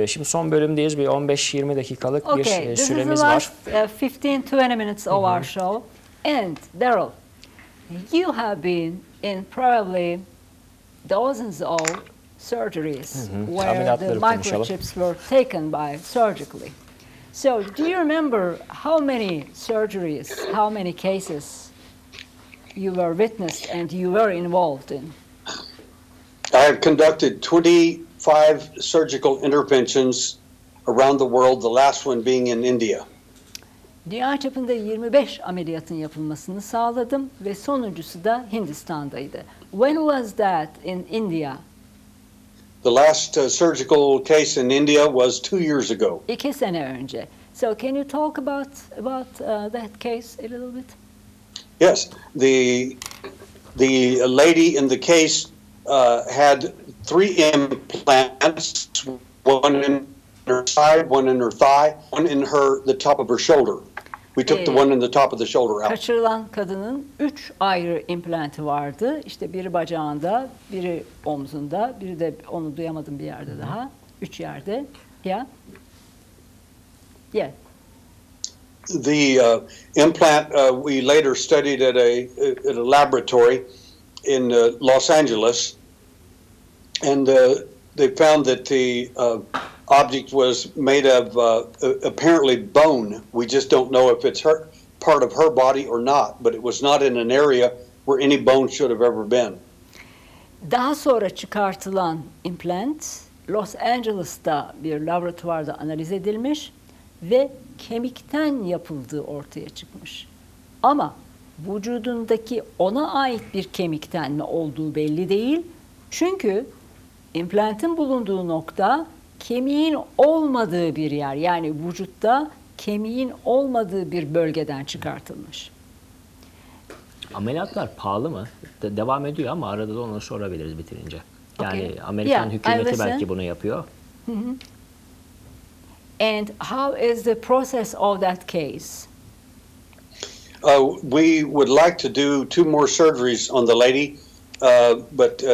Şimdi son bölümdeyiz. Bir 15-20 dakikalık bir süremiz var. This is the last 15-20 minutes of our show. And Derrel, you have been in probably dozens of surgeries where the microchips were taken by surgically. So, do you remember how many surgeries, how many cases you were witnessed and you were involved in? I have conducted 25 surgical interventions around the world, the last one being in India. Dünya çapında 25 ameliyatın yapılmasını sağladım ve sonuncusu da Hindistan'daydı. When was that in India? The last surgical case in India was 2 years ago. 2 sene önce. So can you talk about that case a little bit? Yes, the lady in the case had 3 implants, one in her side, one in her thigh, one in the top of her shoulder. We took the one in the top of the shoulder out. Kaçırılan kadının 3 ayrı implantı vardı. İşte biri bacağında, biri omzunda, biri de onu duyamadım bir yerde daha. 3 yerde. Yeah. Yeah. The implant we later studied at a laboratory in Los Angeles, and they found that the object was made of apparently bone. We just don't know if it's part of her body or not, but it was not in an area where any bone should have ever been. Daha sonra çıkartılan implant Los Angeles'ta bir laboratuvarda analiz edilmiş ve kemikten yapıldığı ortaya çıkmış. Ama vücudundaki ona ait bir kemikten mi olduğu belli değil. Çünkü implantın bulunduğu nokta kemiğin olmadığı bir yer. Yani vücutta kemiğin olmadığı bir bölgeden çıkartılmış. Ameliyatlar pahalı mı? Devam ediyor ama arada da onu sorabiliriz bitirince. Yani Amerikan hükümeti belki bunu yapıyor. And how is the process of that case? We would like to do 2 more surgeries on the lady, but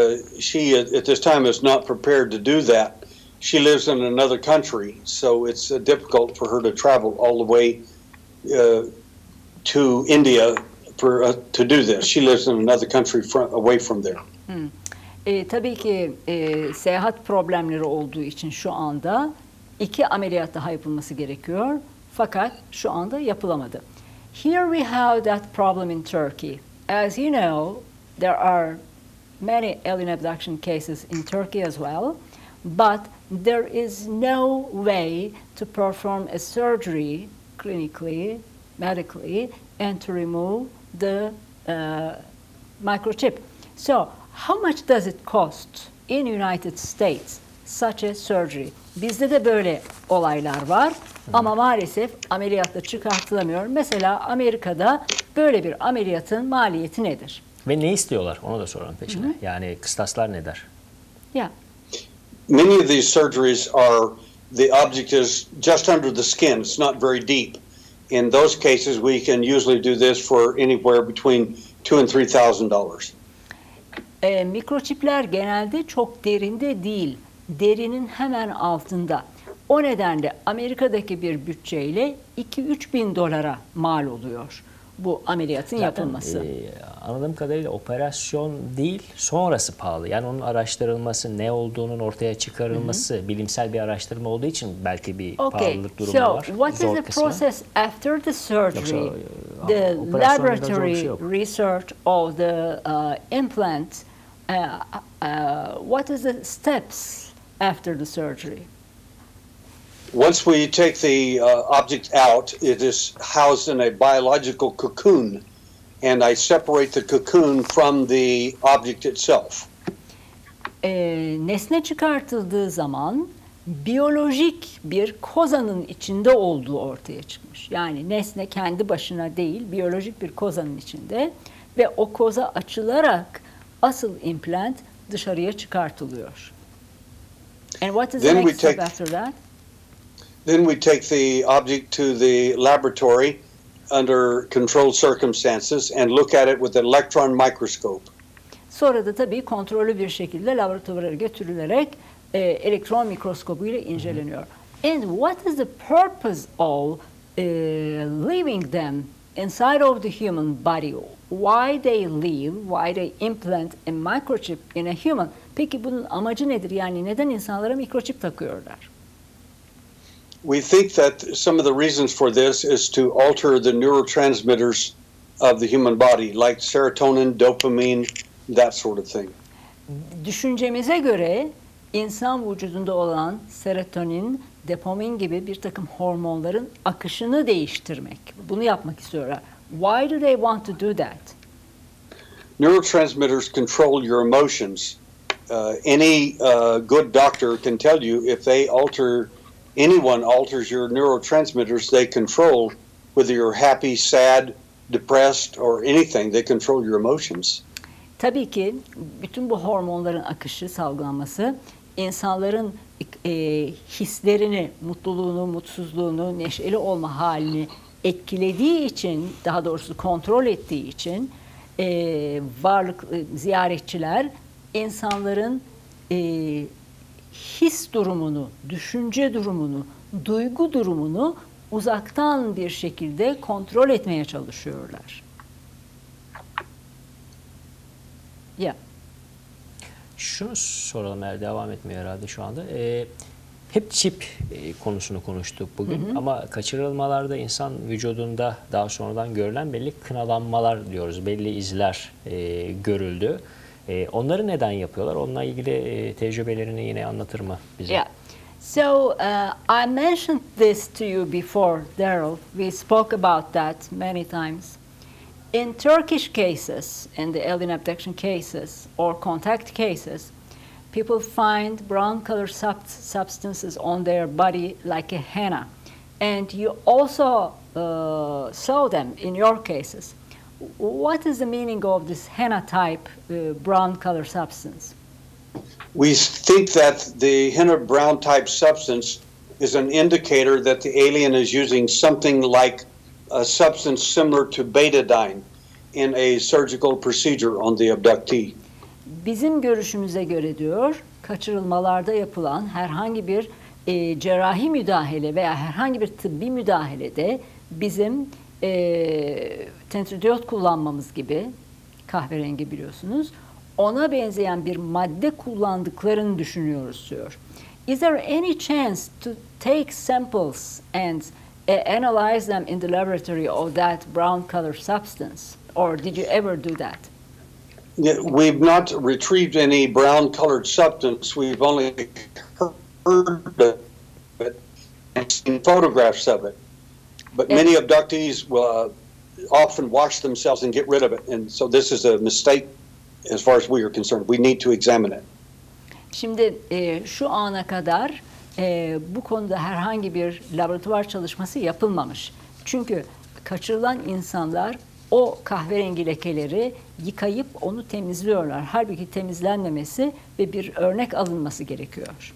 she at this time is not prepared to do that. She lives in another country, so it's difficult for her to travel all the way to India to do this. She lives in another country away from there. Tabii ki seyahat problemleri olduğu için şu anda 2 ameliyat daha yapılması gerekiyor. Fakat şu anda yapılamadı. Here we have that problem in Turkey. As you know, there are many alien abduction cases in Turkey as well, but there is no way to perform a surgery clinically, medically, and to remove the microchip. So, how much does it cost in United States such a surgery? Bizde de böyle olaylar var ama maalesef ameliyatta çıkartılamıyor. Mesela Amerika'da böyle bir ameliyatın maliyeti nedir? Ve ne istiyorlar? Onu da soralım peşine. Yani kıstaslar ne der? Yeah. Many of these surgeries are, the object is just under the skin. It's not very deep. In those cases, we can usually do this for anywhere between $2,000 and $3,000. Mikroçipler genelde çok derinde değil. Derinin hemen altında. O nedenle Amerika'daki bir bütçeyle 2-3 bin dolara mal oluyor bu ameliyatın yapılması. Anladığım kadarıyla operasyon değil, sonrası pahalı. Yani onun araştırılması, ne olduğunun ortaya çıkarılması, bilimsel bir araştırma olduğu için belki bir pahalılık durumu var. What is the process after the surgery? The laboratory research of the implant. What is the steps after the surgery? Once we take the object out, it is housed in a biological cocoon, and I separate the cocoon from the object itself. Nesne çıkartıldığı zaman biyolojik bir kozanın içinde olduğu ortaya çıkmış. Yani nesne kendi başına değil, biyolojik bir kozanın içinde ve o koza açılarak asıl implant dışarıya çıkartılıyor. And what is the next step after that? Then we take the object to the laboratory under controlled circumstances and look at it with an electron microscope. Sonra da tabii kontrollü bir şekilde laboratuvara götürülerek elektron mikroskobuyla inceleniyor. And what is the purpose of leaving them inside of the human body? Why they leave, why they implant a microchip in a human? Peki bunun amacı nedir? Yani neden insanlara mikroçip takıyorlar? We think that some of the reasons for this is to alter the neurotransmitters of the human body, like serotonin, dopamine, that sort of thing. Düşüncemize göre insan vücudunda olan serotonin, dopamin gibi bir takım hormonların akışını değiştirmek. Bunu yapmak istiyorlar. Why do they want to do that? Neurotransmitters control your emotions. Any good doctor can tell you if anyone alters your neurotransmitters, they control whether you're happy, sad, depressed, or anything. They control your emotions. Tabii ki bütün bu hormonların akışı, salgılanması insanların hislerini, mutluluğunu, mutsuzluğunu, neşeli olma halini etkilediği için, daha doğrusu kontrol ettiği için ziyaretçiler insanların his durumunu, düşünce durumunu, duygu durumunu uzaktan bir şekilde kontrol etmeye çalışıyorlar. Yeah. Şunu soralım, eğer devam etmiyor herhalde şu anda. Hep çip konusunu konuştuk bugün, ama kaçırılmalarda insan vücudunda daha sonradan görülen belli kınalanmalar diyoruz, belli izler görüldü. Onları neden yapıyorlar? Onunla ilgili tecrübelerini yine anlatır mı bize? Yeah. So I mentioned this to you before, Derrel. We spoke about that many times. In Turkish cases, in the alien abduction cases or contact cases, people find brown-colored substances on their body like a henna. And you also saw them in your cases. What is the meaning of this henna-type brown-colored substance? We think that the henna brown type substance is an indicator that the alien is using something like a substance similar to betadine in a surgical procedure on the abductee. Bizim görüşümüze göre diyor, kaçırılmalarda yapılan herhangi bir cerrahi müdahale veya herhangi bir tıbbi müdahalede bizim tentridiyot kullanmamız gibi, kahverengi biliyorsunuz, ona benzeyen bir madde kullandıklarını düşünüyoruz diyor. Is there any chance to take samples and analyze them in the laboratory of that brown color substance? Or did you ever do that? Yeah, we've not retrieved any brown colored substance. We've only heard of it and seen photographs of it. But many abductees will often wash themselves and get rid of it. And so this is a mistake as far as we are concerned. We need to examine it. Şimdi şu ana kadar bu konuda herhangi bir laboratuvar çalışması yapılmamış. Çünkü kaçırılan insanlar o kahverengi lekeleri yıkayıp onu temizliyorlar. Halbuki temizlenmemesi ve bir örnek alınması gerekiyor.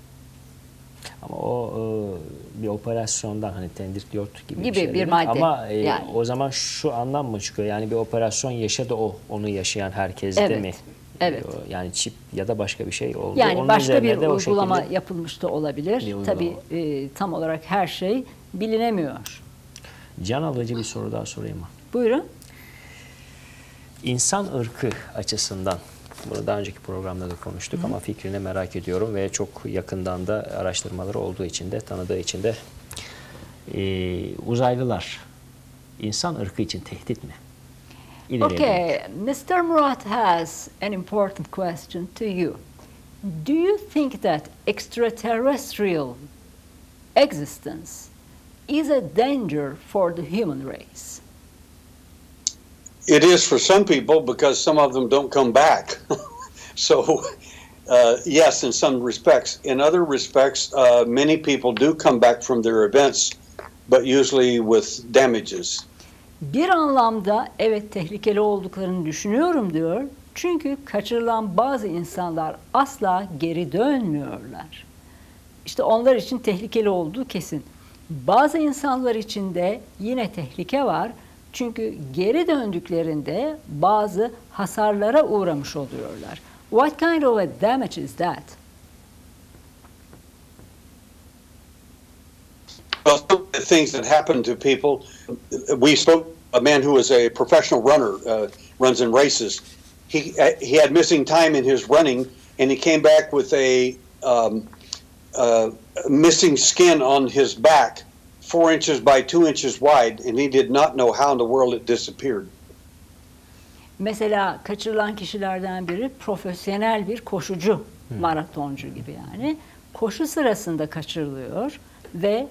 Ama o bir operasyondan, hani tendrit gibi bir şey madde. Ama yani. O zaman şu anlam mı çıkıyor? Yani bir operasyon yaşadı onu yaşayan herkeste evet. mi? Evet. Yani çip ya da başka bir şey oldu. Yani onun başka bir de uygulama yapılmış da olabilir. Tabii tam olarak her şey bilinemiyor. Can alıcı bir soru daha sorayım mı? Buyurun. İnsan ırkı açısından, bunu daha önceki programda da konuştuk, ama fikrini merak ediyorum ve çok yakından da araştırmaları olduğu için de, tanıdığı için de, uzaylılar insan ırkı için tehdit mi? Okay, Mr. Murat has an important question to you. Do you think that extraterrestrial existence is a danger for the human race? It is for some people because some of them don't come back. So, yes, in some respects. In other respects, many people do come back from their events, but usually with damages. Bir anlamda evet tehlikeli olduklarını düşünüyorum diyor. Çünkü kaçırılan bazı insanlar asla geri dönmüyorlar. İşte onlar için tehlikeli olduğu kesin. Bazı insanlar için de yine tehlike var. Çünkü geri döndüklerinde bazı hasarlara uğramış oluyorlar. What kind of a damage is that? some of the things that happen to people. We spoke a man who was a professional runner, runs in races. He had missing time in his running, and he came back with a missing skin on his back, 4 inches by 2 inches wide, and he did not know how in the world it disappeared. Mesela kaçırılan kişilerden biri profesyonel bir koşucu, maratoncu gibi yani. Koşu sırasında kaçırılıyor ve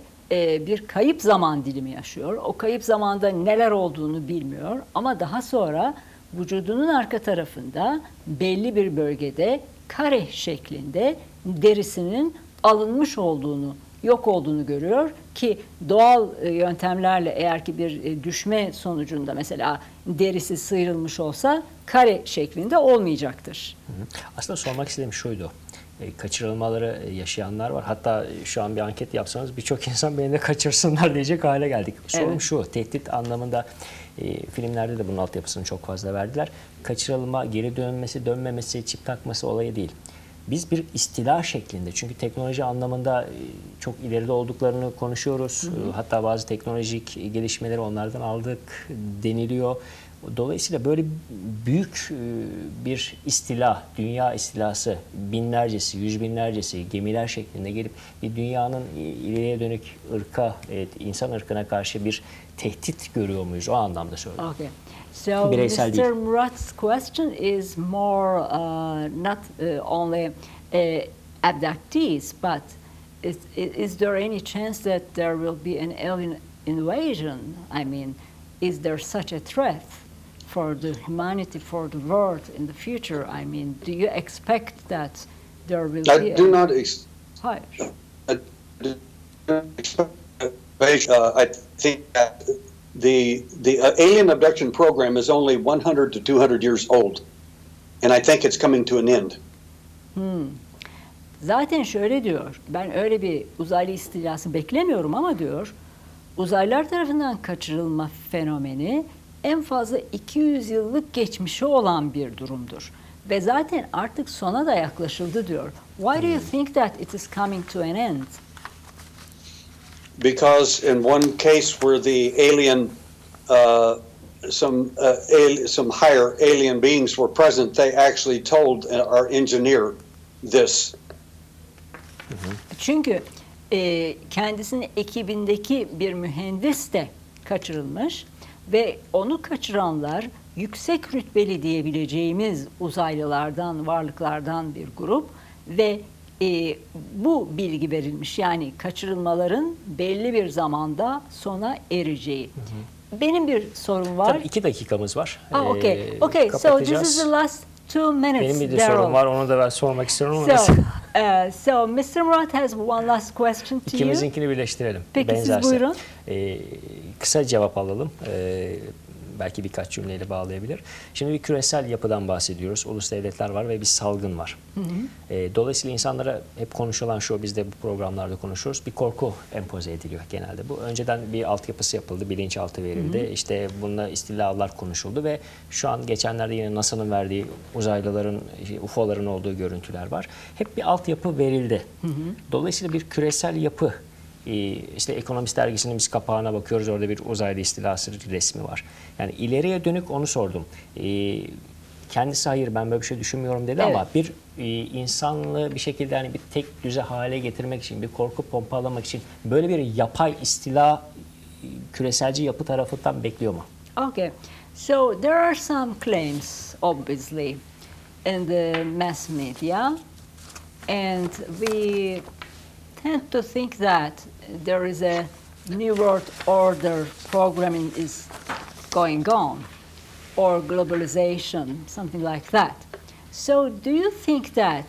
bir kayıp zaman dilimi yaşıyor. O kayıp zamanda neler olduğunu bilmiyor ama daha sonra vücudunun arka tarafında belli bir bölgede kare şeklinde derisinin alınmış olduğunu, yok olduğunu görüyor ki doğal yöntemlerle eğer ki bir düşme sonucunda mesela derisi sıyrılmış olsa kare şeklinde olmayacaktır. Aslında sormak istediğim şuydu. Kaçırılmaları yaşayanlar var. Hatta şu an bir anket yapsanız birçok insan beni de kaçırsınlar diyecek hale geldik. Sorum şu, tehdit anlamında filmlerde de bunun altyapısını çok fazla verdiler. Kaçırılma, geri dönmesi, dönmemesi, çip takması olayı değil. Biz bir istila şeklinde, çünkü teknoloji anlamında çok ileride olduklarını konuşuyoruz. Hatta bazı teknolojik gelişmeleri onlardan aldık deniliyor. Dolayısıyla böyle büyük bir istila, dünya istilası, binlercesi, yüz binlercesi gemiler şeklinde gelip bir dünyanın ileriye dönük insan ırkına karşı bir tehdit görüyor muyuz? O anlamda söylüyorum. Okay. So Mr. Murat's question is more not only abductees, but is there any chance that there will be an alien invasion? I mean, is there such a threat for the humanity, for the world in the future? I mean, do you expect that there will be? I do not expect. I think that the alien abduction program is only 100 to 200 years old, and I think it's coming to an end. Zaten şöyle diyor, ben öyle bir uzaylı istilası beklemiyorum ama diyor, uzaylılar tarafından kaçırılma fenomeni en fazla 200 yıllık geçmişi olan bir durumdur. Ve zaten artık sona da yaklaşıldı diyor. Why do you think that it is coming to an end? Because in one case where the alien, some higher alien beings were present, they actually told our engineer this. Çünkü kendisinin ekibindeki bir mühendis de kaçırılmış ve onu kaçıranlar yüksek rütbeli diyebileceğimiz uzaylılardan, varlıklardan bir grup ve bu bilgi verilmiş. Yani kaçırılmaların belli bir zamanda sona ereceği. Benim bir sorum var. Tabii 2 dakikamız var. Okay. So this is the last 2 minutes. Benim bir de sorum var, onu da ben sormak istiyorum. So Mr. Murat has one last question to you. İkimizinkini birleştirelim. Peki benzerse. siz buyurun. Kısa cevap alalım. Belki birkaç cümleyle bağlayabilir. Şimdi bir küresel yapıdan bahsediyoruz. Ulus devletler var ve bir salgın var. Dolayısıyla insanlara hep konuşulan şu, biz de bu programlarda konuşuyoruz. Bir korku empoze ediliyor genelde. Bu önceden bir altyapısı yapıldı, bilinçaltı verildi. İşte bununla istilalar konuşuldu ve şu an geçenlerde yine NASA'nın verdiği uzaylıların, UFO'ların olduğu görüntüler var. Hep bir altyapı verildi. Dolayısıyla bir küresel yapı. İşte Ekonomist dergisinin biz kapağına bakıyoruz, orada bir uzaylı istilası resmi var. Yani ileriye dönük onu sordum. Kendisi hayır ben böyle bir şey düşünmüyorum dedi ama bir insanlığı bir şekilde hani bir tek düze hale getirmek için, bir korku pompalamak için böyle bir yapay istila küreselci yapı tarafından bekliyor mu? Okay. So there are some claims obviously in the mass media and we tend to think that there is a New World Order programming is going on, or globalization, something like that. So do you think that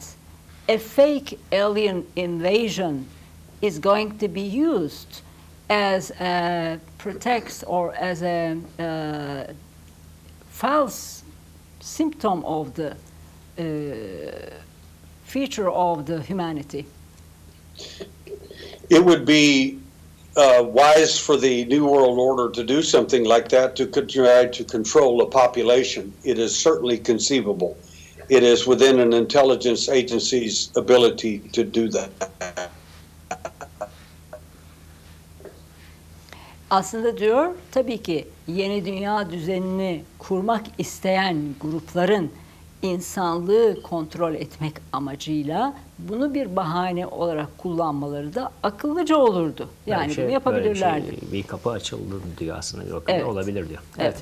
a fake alien invasion is going to be used as a pretext or as a false symptom of the future of the humanity? It would be wise for the New World Order to do something like that to try to control a population. It is certainly conceivable. It is within an intelligence agency's ability to do that. Aslında diyor tabii ki yeni dünya düzenini kurmak isteyen grupların insanlığı kontrol etmek amacıyla bunu bir bahane olarak kullanmaları da akıllıca olurdu. Yani bunu yapabilirlerdi. Bir kapı açıldı diyor aslında. Bir bakıma olabilir diyor. Evet.